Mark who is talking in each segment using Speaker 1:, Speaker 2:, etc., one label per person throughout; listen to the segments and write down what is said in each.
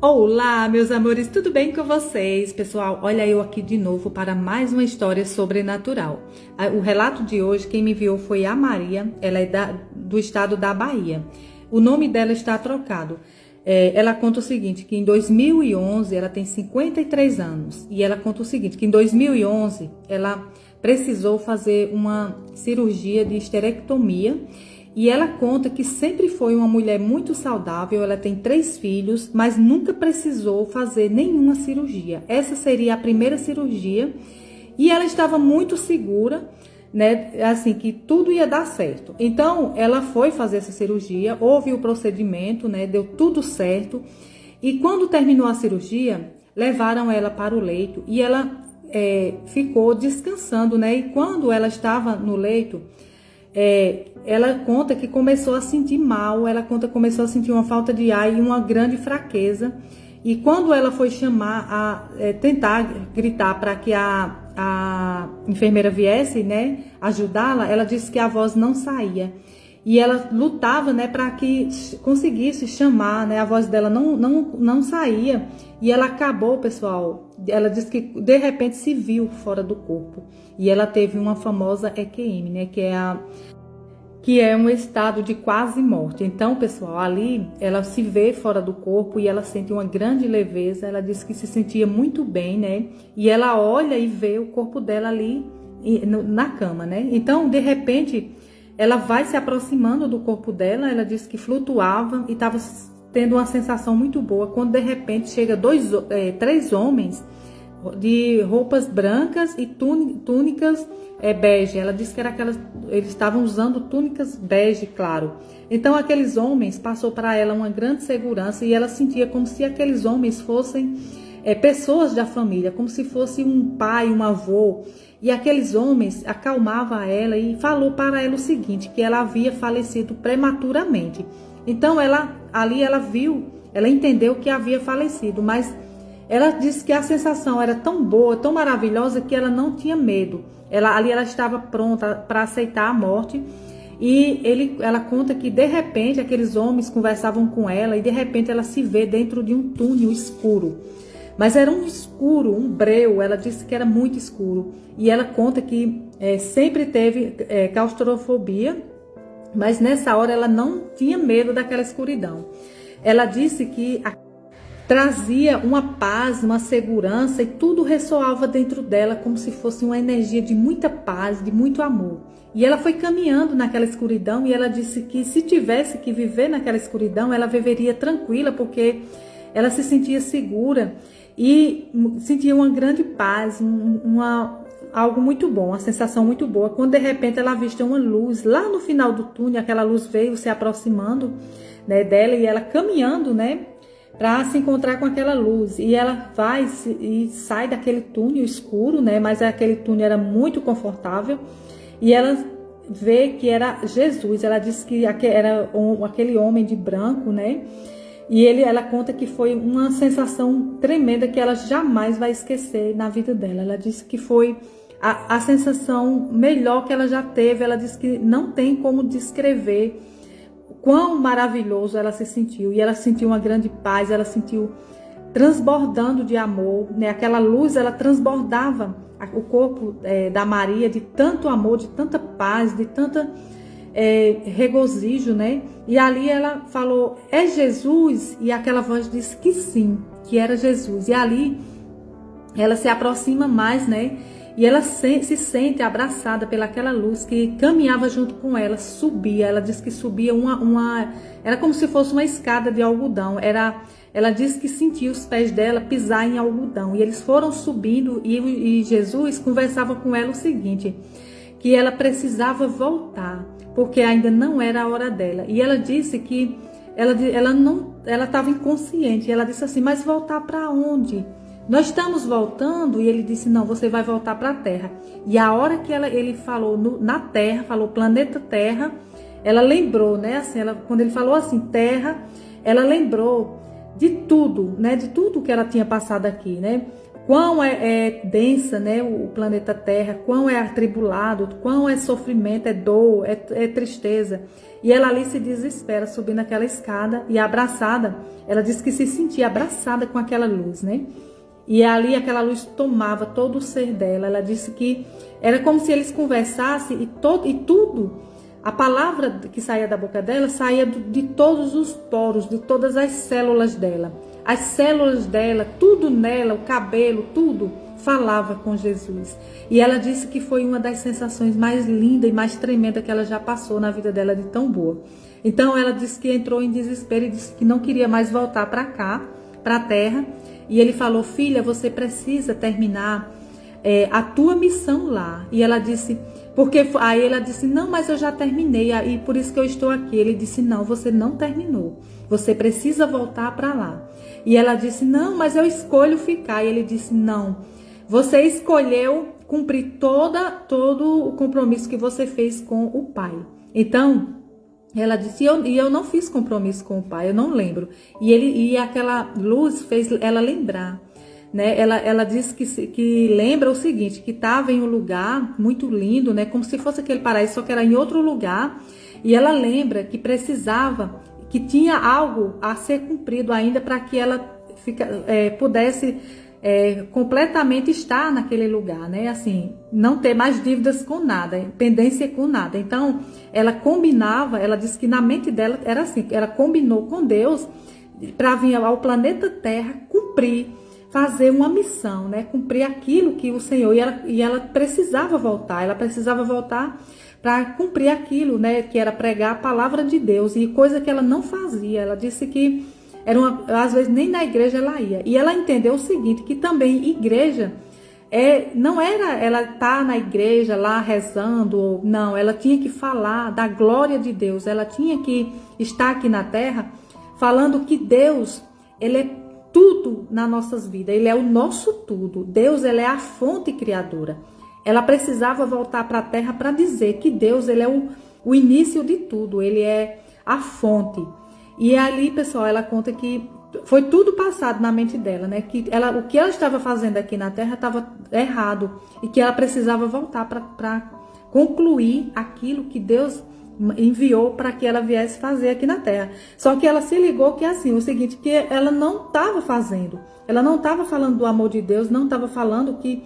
Speaker 1: Olá, meus amores, tudo bem com vocês? Pessoal, olha eu aqui de novo para mais uma história sobrenatural. O relato de hoje, quem me enviou foi a Maria, ela é do estado da Bahia. O nome dela está trocado. Ela conta o seguinte, que em 2011, ela tem 53 anos, e ela conta o seguinte, que em 2011, ela precisou fazer uma cirurgia de esterectomia. E ela conta que sempre foi uma mulher muito saudável, ela tem 3 filhos, mas nunca precisou fazer nenhuma cirurgia. Essa seria a primeira cirurgia e ela estava muito segura, né, assim, que tudo ia dar certo. Então, ela foi fazer essa cirurgia, houve o procedimento, né, deu tudo certo. E quando terminou a cirurgia, levaram ela para o leito e ela ficou descansando, né? E quando ela estava no leito, ela conta que começou a sentir mal, ela conta que começou a sentir uma falta de ar e uma grande fraqueza. E quando ela foi chamar, tentar gritar para que a enfermeira viesse, né, ajudá-la, ela disse que a voz não saía. E ela lutava, né, para que conseguisse chamar, né, a voz dela não saía. E ela acabou, pessoal, ela disse que de repente se viu fora do corpo. E ela teve uma famosa EQM, né, que é um estado de quase morte. Então, pessoal, ali ela se vê fora do corpo e ela sente uma grande leveza. Ela disse que se sentia muito bem, né? E ela olha e vê o corpo dela ali na cama, né? Então, de repente, ela vai se aproximando do corpo dela. Ela disse que flutuava e estava tendo uma sensação muito boa. Quando de repente chega 3 homens de roupas brancas e túnicas bege. Ela disse que eles estavam usando túnicas bege, claro. Então aqueles homens passou para ela uma grande segurança e ela sentia como se aqueles homens fossem pessoas da família, como se fosse um pai, um avô. E aqueles homens acalmavam ela e falou para ela o seguinte, que ela havia falecido prematuramente. Então ela viu, ela entendeu que havia falecido, mas ela disse que a sensação era tão boa, tão maravilhosa, que ela não tinha medo. Ela estava pronta para aceitar a morte. E ela conta que de repente aqueles homens conversavam com ela e de repente ela se vê dentro de um túnel escuro. Mas era um escuro, um breu, ela disse que era muito escuro. E ela conta que sempre teve claustrofobia, mas nessa hora ela não tinha medo daquela escuridão. Ela disse que trazia uma paz, uma segurança e tudo ressoava dentro dela como se fosse uma energia de muita paz, de muito amor. E ela foi caminhando naquela escuridão e ela disse que se tivesse que viver naquela escuridão, ela viveria tranquila porque ela se sentia segura e sentia uma grande paz, algo muito bom, uma sensação muito boa. Quando de repente ela avistou uma luz lá no final do túnel, aquela luz veio se aproximando, né, dela e ela caminhando, né, para se encontrar com aquela luz. E ela vai e sai daquele túnel escuro, né? Mas aquele túnel era muito confortável. E ela vê que era Jesus. Ela disse que era aquele homem de branco, né? E ela conta que foi uma sensação tremenda que ela jamais vai esquecer na vida dela. Ela disse que foi a sensação melhor que ela já teve. Ela disse que não tem como descrever quão maravilhoso ela se sentiu. E ela sentiu uma grande paz, ela sentiu transbordando de amor, né? Aquela luz, ela transbordava o corpo da Maria de tanto amor, de tanta paz, de tanta regozijo, né? E ali ela falou, é Jesus? E aquela voz disse que sim, que era Jesus. E ali ela se aproxima mais, né? E ela se sente abraçada pelaquela luz que caminhava junto com ela, subia. Ela disse que subia era como se fosse uma escada de algodão. Ela disse que sentia os pés dela pisar em algodão. E eles foram subindo e Jesus conversava com ela o seguinte, que ela precisava voltar, porque ainda não era a hora dela. E ela disse que ela estava inconsciente. Ela disse assim, mas voltar para onde? Nós estamos voltando. E ele disse, não, você vai voltar para a Terra. E a hora que ele falou na Terra, falou planeta Terra, ela lembrou, né? Assim, quando ele falou assim, Terra, ela lembrou de tudo, né? De tudo que ela tinha passado aqui, né? quão é densa, né, o planeta Terra, quão é atribulado, quão é sofrimento, é dor, é tristeza. E ela ali se desespera, subindo aquela escada e abraçada. Ela disse que se sentia abraçada com aquela luz, né? E ali aquela luz tomava todo o ser dela. Ela disse que era como se eles conversassem e tudo, a palavra que saía da boca dela saía de todos os poros, de todas as células dela. As células dela, tudo nela, o cabelo, tudo falava com Jesus. E ela disse que foi uma das sensações mais lindas e mais tremendas que ela já passou na vida dela, de tão boa. Então ela disse que entrou em desespero e disse que não queria mais voltar para cá, para a terra. E ele falou: filha, você precisa terminar a tua missão lá. E ela disse, aí ela disse, não, mas eu já terminei, e por isso que eu estou aqui. Ele disse, não, você não terminou, você precisa voltar para lá. E ela disse, não, mas eu escolho ficar. E ele disse, não, você escolheu cumprir todo o compromisso que você fez com o Pai. Então, ela disse, eu não fiz compromisso com o Pai, eu não lembro. E aquela luz fez ela lembrar, né? Ela disse que lembra o seguinte, que estava em um lugar muito lindo, né? Como se fosse aquele paraíso, só que era em outro lugar. E ela lembra que precisava, que tinha algo a ser cumprido ainda para que ela pudesse completamente estar naquele lugar, né? Assim, não ter mais dívidas com nada, pendência com nada. Então, ela combinava, ela disse que na mente dela era assim, ela combinou com Deus para vir ao planeta Terra cumprir, fazer uma missão, né? Cumprir aquilo que o Senhor, e ela precisava voltar para cumprir aquilo, né? Que era pregar a palavra de Deus, e coisa que ela não fazia. Ela disse que às vezes nem na igreja ela ia. E ela entendeu o seguinte, que também igreja não era ela estar na igreja lá rezando, não, ela tinha que falar da glória de Deus, ela tinha que estar aqui na terra falando que Deus, ele é tudo nas nossas vidas, ele é o nosso tudo. Deus, ele é a fonte criadora. Ela precisava voltar para a terra para dizer que Deus, ele é o início de tudo, ele é a fonte. E ali, pessoal, ela conta que foi tudo passado na mente dela, né? Que o que ela estava fazendo aqui na terra estava errado e que ela precisava voltar para concluir aquilo que Deus enviou para que ela viesse fazer aqui na terra. Só que ela se ligou que assim, o seguinte, que ela não estava fazendo, ela não estava falando do amor de Deus, não estava falando que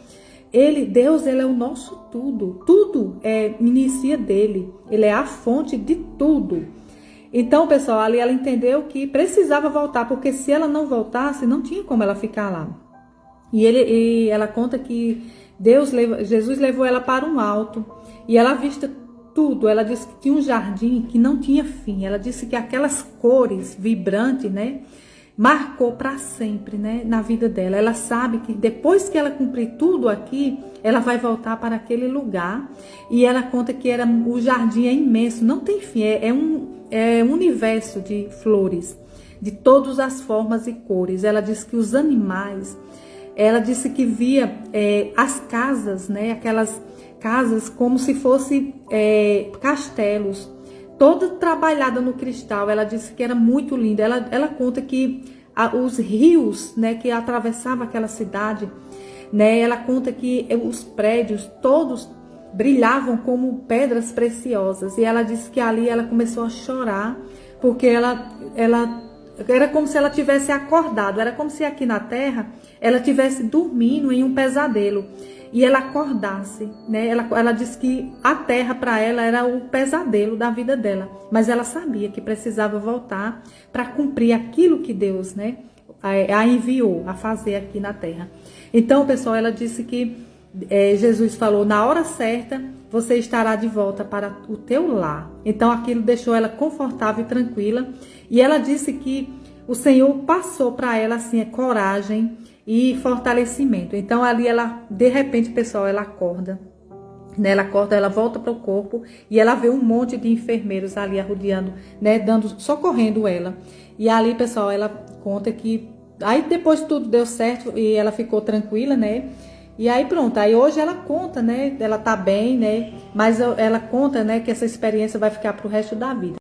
Speaker 1: Deus, ele é o nosso tudo, tudo inicia dele, ele é a fonte de tudo. Então, pessoal, ali ela entendeu que precisava voltar, porque se ela não voltasse, não tinha como ela ficar lá. E ela conta que Jesus levou ela para um alto, e ela avista tudo. Ela disse que tinha um jardim que não tinha fim. Ela disse que aquelas cores vibrantes, né, marcou para sempre, né, na vida dela. Ela sabe que depois que ela cumprir tudo aqui, ela vai voltar para aquele lugar. E ela conta que o jardim é imenso, não tem fim, é um universo de flores, de todas as formas e cores. Ela disse que os animais, ela disse que via as casas, né, aquelas casas como se fossem castelos, toda trabalhada no cristal. Ela disse que era muito linda. Ela conta que os rios, né, que atravessavam aquela cidade, né, ela conta que os prédios todos brilhavam como pedras preciosas. E ela disse que ali ela começou a chorar, porque ela era como se ela tivesse acordado, era como se aqui na terra ela tivesse dormindo em um pesadelo e ela acordasse, né? Ela disse que a terra para ela era o pesadelo da vida dela, mas ela sabia que precisava voltar para cumprir aquilo que Deus, né, a enviou a fazer aqui na terra. Então, pessoal, ela disse que Jesus falou, na hora certa você estará de volta para o teu lar. Então aquilo deixou ela confortável e tranquila, e ela disse que o Senhor passou para ela assim coragem e fortalecimento. Então ali ela, de repente, pessoal, ela acorda, né? Ela volta para o corpo e ela vê um monte de enfermeiros ali arrodeando, né, socorrendo ela. E ali, pessoal, ela conta que aí depois tudo deu certo e ela ficou tranquila, né? E aí pronto, aí hoje ela conta, né, ela tá bem, né, mas ela conta, né, que essa experiência vai ficar pro resto da vida.